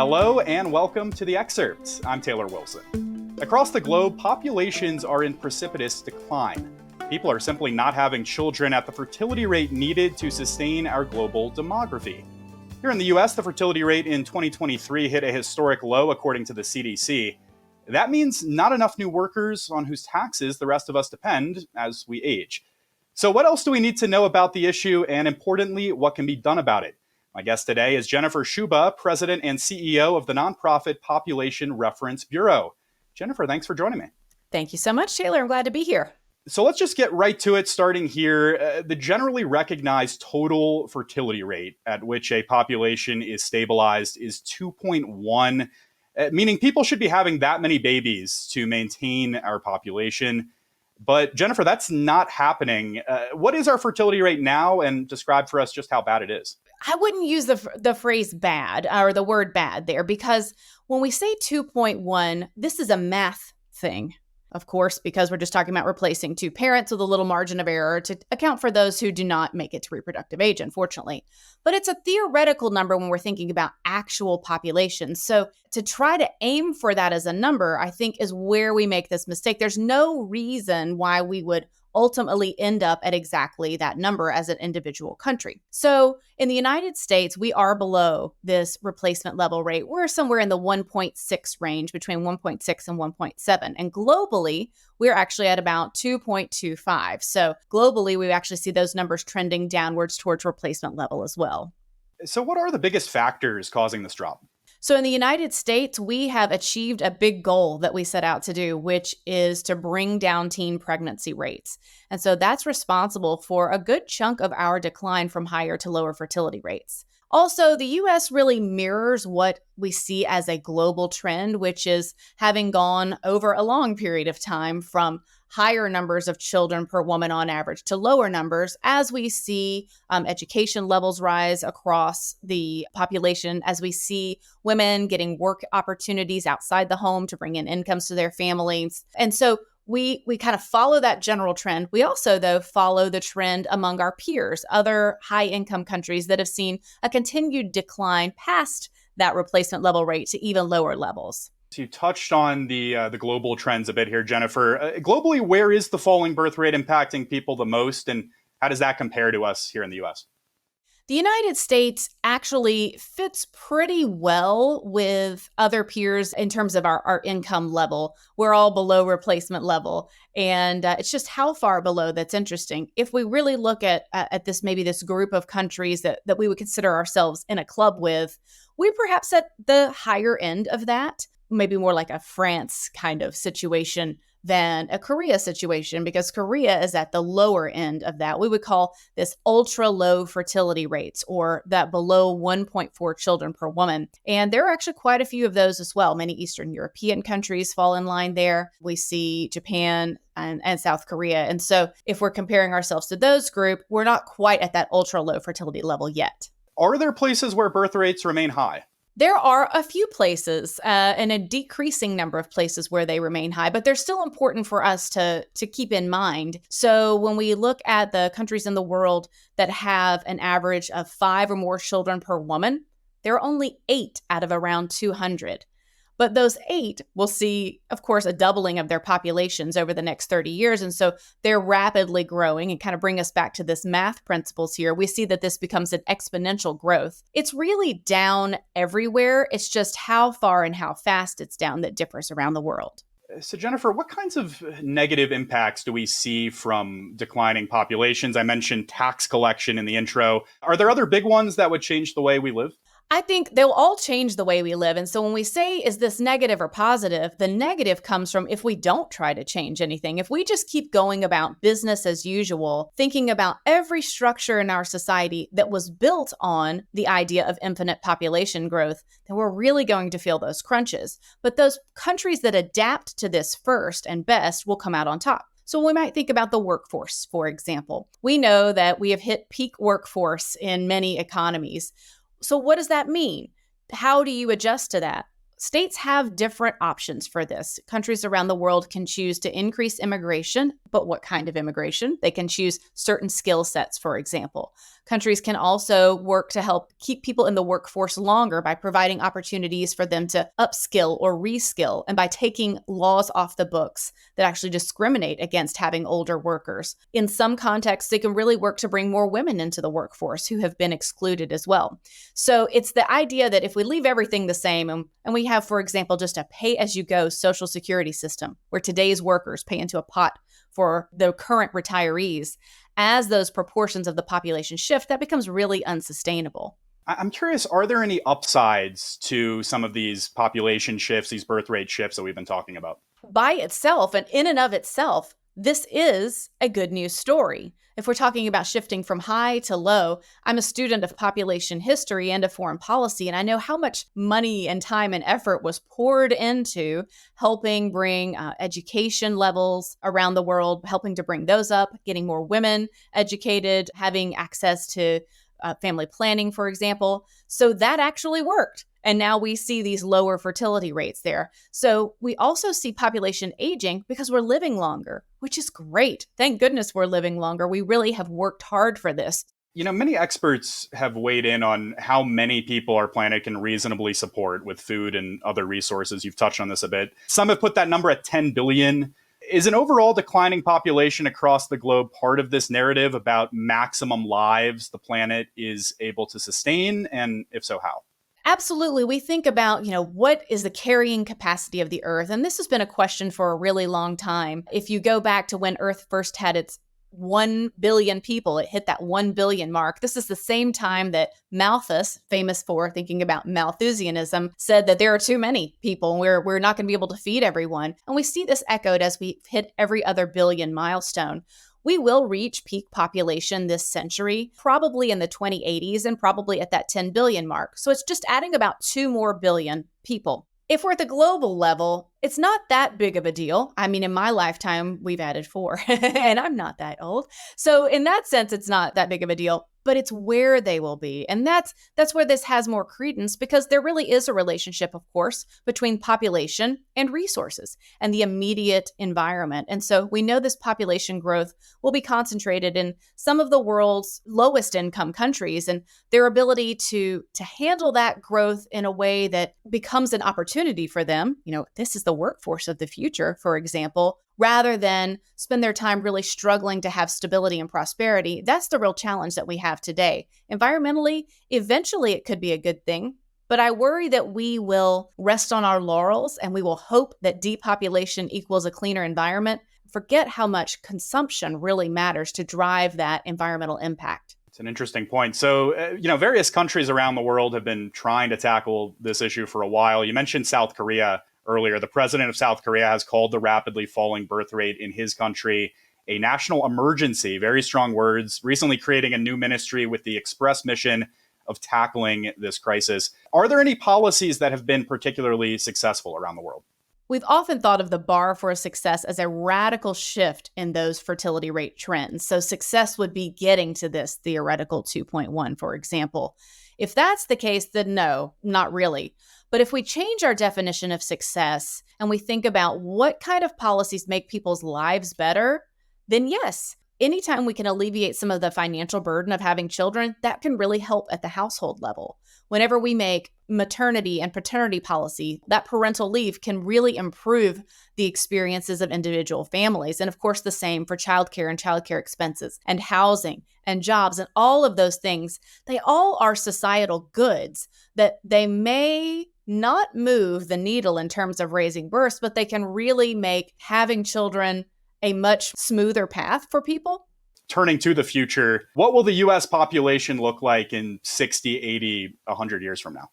Hello and welcome to the Excerpt. I'm Taylor Wilson. Across the globe, populations are in precipitous decline. People are simply not having children at the fertility rate needed to sustain our global demography. Here in the US, the fertility rate in 2023 hit a historic low according to the CDC. That means not enough new workers on whose taxes the rest of us depend as we age. So what else do we need to know about the issue, and importantly, what can be done about it? My guest today is Jennifer Sciubba, President and CEO of the nonprofit Population Reference Bureau. Jennifer, thanks for joining me. Thank you so much, Taylor. I'm glad to be here. So let's just get right to it, starting here. The generally recognized total fertility rate at which a population is stabilized is 2.1, meaning people should be having that many babies to maintain our population. But Jennifer, that's not happening. What is our fertility rate now, and describe for us just how bad it is? I wouldn't use the phrase bad or the word bad there, because when we say 2.1, this is a math thing, of course, because we're just talking about replacing two parents with a little margin of error to account for those who do not make it to reproductive age, unfortunately. But it's a theoretical number when we're thinking about actual populations. So to try to aim for that as a number, I think, is where we make this mistake. There's no reason why we would ultimately end up at exactly that number as an individual country. So in the United States, we are below this replacement level rate. We're somewhere in the 1.6 range, between 1.6 and 1.7. And globally, we're actually at about 2.25. So globally, we actually see those numbers trending downwards towards replacement level as well. So what are the biggest factors causing this drop? So in the United States, we have achieved a big goal that we set out to do, which is to bring down teen pregnancy rates. And so that's responsible for a good chunk of our decline from higher to lower fertility rates. Also, the U.S. really mirrors what we see as a global trend, which is having gone over a long period of time from higher numbers of children per woman on average to lower numbers as we see education levels rise across the population, as we see women getting work opportunities outside the home to bring in incomes to their families. And so we kind of follow that general trend. We also, though, follow the trend among our peers, other high-income countries that have seen a continued decline past that replacement level rate to even lower levels. So you touched on the global trends a bit here, Jennifer. Globally, where is the falling birth rate impacting people the most, and how does that compare to us here in the U.S.? The United States actually fits pretty well with other peers in terms of our income level. We're all below replacement level, and it's just how far below that's interesting. If we really look at this, maybe this group of countries that we would consider ourselves in a club with, we perhaps at the higher end of that, maybe more like a France kind of situation than a Korea situation, because Korea is at the lower end of that. We would call this ultra low fertility rates, or that below 1.4 children per woman. And there are actually quite a few of those as well. Many Eastern European countries fall in line there. We see Japan and South Korea. And so if we're comparing ourselves to those group, we're not quite at that ultra low fertility level yet. Are there places where birth rates remain high? There are a few places and a decreasing number of places where they remain high, but they're still important for us to keep in mind. So when we look at the countries in the world that have an average of 5 or more children per woman, there are only 8 out of around 200. But those 8 will see, of course, a doubling of their populations over the next 30 years. And so they're rapidly growing, and kind of bring us back to this math principles here. We see that this becomes an exponential growth. It's really down everywhere. It's just how far and how fast it's down that differs around the world. So Jennifer, what kinds of negative impacts do we see from declining populations? I mentioned tax collection in the intro. Are there other big ones that would change the way we live? I think they'll all change the way we live. And so when we say, is this negative or positive, the negative comes from if we don't try to change anything. If we just keep going about business as usual, thinking about every structure in our society that was built on the idea of infinite population growth, then we're really going to feel those crunches. But those countries that adapt to this first and best will come out on top. So we might think about the workforce, for example. We know that we have hit peak workforce in many economies. So what does that mean? How do you adjust to that? States have different options for this. Countries around the world can choose to increase immigration but what kind of immigration? They can choose certain skill sets, for example. Countries can also work to help keep people in the workforce longer by providing opportunities for them to upskill or reskill, and by taking laws off the books that actually discriminate against having older workers. In some contexts, they can really work to bring more women into the workforce who have been excluded as well. So it's the idea that if we leave everything the same and we have, for example, just a pay-as-you-go Social Security system where today's workers pay into a pot for the current retirees, as those proportions of the population shift, that becomes really unsustainable. I'm curious, are there any upsides to some of these population shifts, these birth rate shifts that we've been talking about? By itself and in and of itself, this is a good news story. If we're talking about shifting from high to low, I'm a student of population history and of foreign policy, and I know how much money and time and effort was poured into helping bring education levels around the world, helping to bring those up, getting more women educated, having access to family planning, for example. So that actually worked. And now we see these lower fertility rates there. So we also see population aging because we're living longer, which is great. Thank goodness we're living longer. We really have worked hard for this. You know, many experts have weighed in on how many people our planet can reasonably support with food and other resources. You've touched on this a bit. Some have put that number at 10 billion. Is an overall declining population across the globe part of this narrative about maximum lives the planet is able to sustain? And if so, how? Absolutely. We think about, what is the carrying capacity of the Earth? And this has been a question for a really long time. If you go back to when Earth first had its 1 billion people, it hit that 1 billion mark. This is the same time that Malthus, famous for thinking about Malthusianism, said that there are too many people and we're not going to be able to feed everyone. And we see this echoed as we hit every other billion milestone. We will reach peak population this century, probably in the 2080s and probably at that 10 billion mark. So it's just adding about 2 more billion people. If we're at the global level, it's not that big of a deal. I mean, in my lifetime, we've added 4, and I'm not that old. So in that sense, it's not that big of a deal, but it's where they will be. And that's where this has more credence, because there really is a relationship, of course, between population and resources and the immediate environment. And so we know this population growth will be concentrated in some of the world's lowest income countries, and their ability to handle that growth in a way that becomes an opportunity for them. This is the workforce of the future, for example, rather than spend their time really struggling to have stability and prosperity. That's the real challenge that we have today. Environmentally, eventually it could be a good thing, but I worry that we will rest on our laurels and we will hope that depopulation equals a cleaner environment. Forget how much consumption really matters to drive that environmental impact. It's an interesting point. So, various countries around the world have been trying to tackle this issue for a while. You mentioned South Korea earlier. The president of South Korea has called the rapidly falling birth rate in his country a national emergency. Very strong words. Recently creating a new ministry with the express mission of tackling this crisis. Are there any policies that have been particularly successful around the world? We've often thought of the bar for success as a radical shift in those fertility rate trends. So success would be getting to this theoretical 2.1, for example. If that's the case, then no, not really. But if we change our definition of success and we think about what kind of policies make people's lives better, then yes, anytime we can alleviate some of the financial burden of having children, that can really help at the household level. Whenever we make maternity and paternity policy, that parental leave can really improve the experiences of individual families. And of course, the same for childcare and childcare expenses and housing and jobs and all of those things. They all are societal goods that they may not move the needle in terms of raising births, but they can really make having children a much smoother path for people. Turning to the future, what will the US population look like in 60, 80, 100 years from now?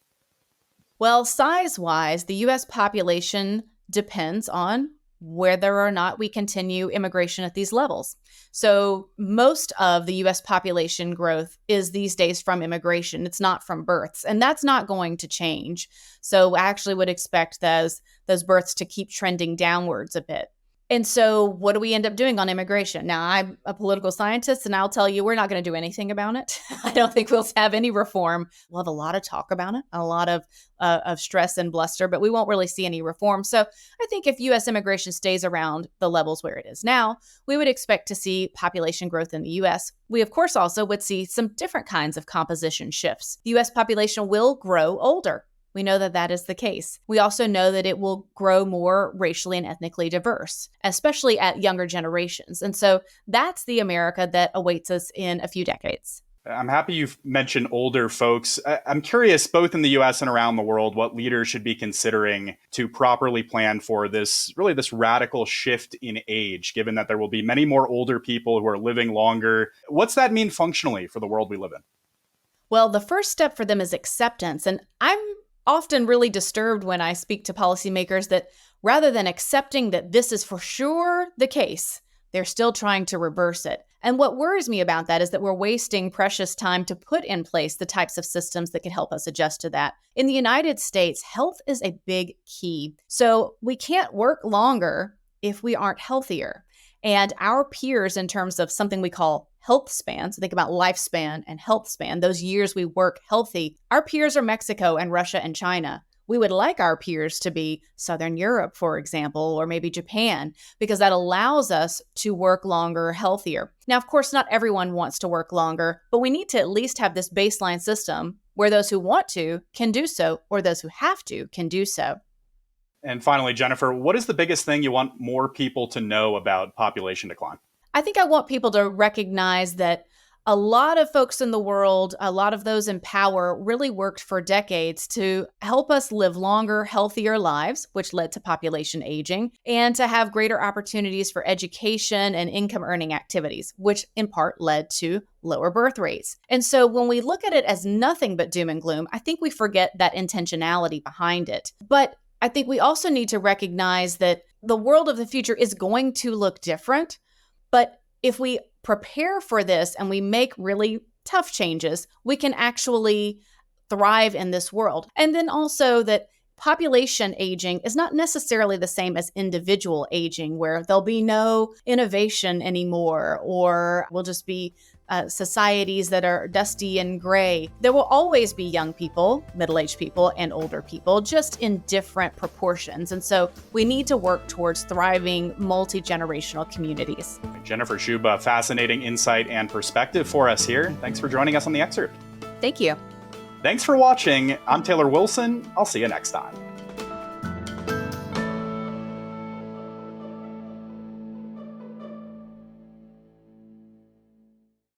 Well, size-wise, the US population depends on whether or not we continue immigration at these levels. So most of the US population growth is these days from immigration. It's not from births, and that's not going to change. So I actually would expect those births to keep trending downwards a bit. And so what do we end up doing on immigration? Now, I'm a political scientist, and I'll tell you, we're not going to do anything about it. I don't think we'll have any reform. We'll have a lot of talk about it, a lot of stress and bluster, but we won't really see any reform. So I think if U.S. immigration stays around the levels where it is now, we would expect to see population growth in the U.S. We, of course, also would see some different kinds of composition shifts. The U.S. population will grow older. We know that that is the case. We also know that it will grow more racially and ethnically diverse, especially at younger generations. And so that's the America that awaits us in a few decades. I'm happy you've mentioned older folks. I'm curious, both in the US and around the world, what leaders should be considering to properly plan for this radical shift in age, given that there will be many more older people who are living longer. What's that mean functionally for the world we live in? Well, the first step for them is acceptance. And I'm often really disturbed when I speak to policymakers that rather than accepting that this is for sure the case, they're still trying to reverse it. And what worries me about that is that we're wasting precious time to put in place the types of systems that can help us adjust to that. In the United States, health is a big key. So we can't work longer if we aren't healthier. And our peers, in terms of something we call health span, so think about lifespan and health span, those years we work healthy, our peers are Mexico and Russia and China. We would like our peers to be Southern Europe, for example, or maybe Japan, because that allows us to work longer, healthier. Now, of course, not everyone wants to work longer, but we need to at least have this baseline system where those who want to can do so, or those who have to can do so. And finally, Jennifer, what is the biggest thing you want more people to know about population decline? I think I want people to recognize that a lot of folks in the world, a lot of those in power really worked for decades to help us live longer, healthier lives, which led to population aging, and to have greater opportunities for education and income earning activities, which in part led to lower birth rates. And so when we look at it as nothing but doom and gloom, I think we forget that intentionality behind it. But I think we also need to recognize that the world of the future is going to look different. But if we prepare for this and we make really tough changes, we can actually thrive in this world. And then also that population aging is not necessarily the same as individual aging, where there'll be no innovation anymore, or we'll just be societies that are dusty and gray. There will always be young people, middle-aged people, and older people, just in different proportions. And so we need to work towards thriving multi-generational communities. Jennifer Sciubba, fascinating insight and perspective for us here. Thanks for joining us on The Excerpt. Thank you. Thanks for watching. I'm Taylor Wilson. I'll see you next time.